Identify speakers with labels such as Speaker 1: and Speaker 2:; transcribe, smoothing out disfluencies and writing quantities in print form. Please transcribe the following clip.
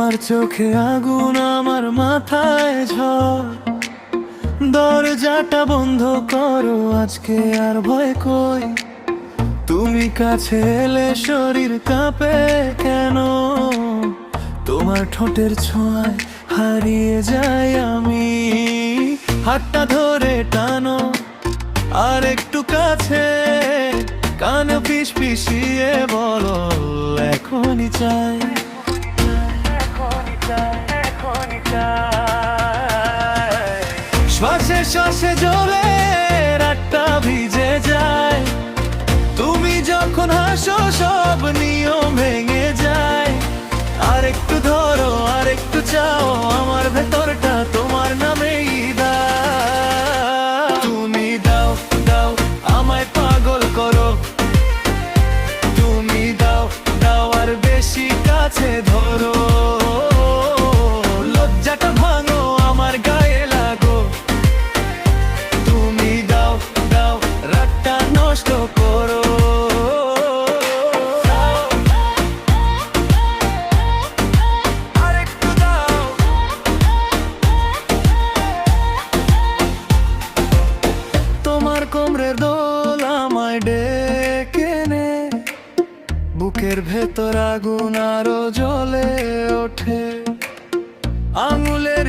Speaker 1: তোমার চোখে আগুন, আমার মাথায় ঝড়। দরজাটা বন্ধ করো, আজকে আর ভয় কই। তুমি কাছে এলে শরীর কাঁপে কেন? তোমার ঠোঁটের ছোঁয়ায় হারিয়ে যাই আমি। হাতটা ধরে টানো আর একটু কাছে, কান ফিসফিসিয়ে বলো এখনই চাই। শ্বাসে শ্বাসে জ্বলে রাতটা ভিজে যায়। তুমি যখন হাসো সব নিয়ম ভেঙে যায়। আর একটু ধরো, আর একটু চাও, আমার ভেতরটা তোমার নামেই দাও। তুমি দাও দাও আমায় পাগল করো। তুমি দাও দাও আর বেশি কাছে ধরো। লজ্জাটা ভাঙো, আমার গায়ে লাগো। তুমি দাও দাও রাতটা নষ্ট করো। আরেকটু দাও। তোমার কোমরের দোল আমায় ডেকে নে। বুকের ভেতর আগুন আরো জ্বলে ওঠে। আঙুলের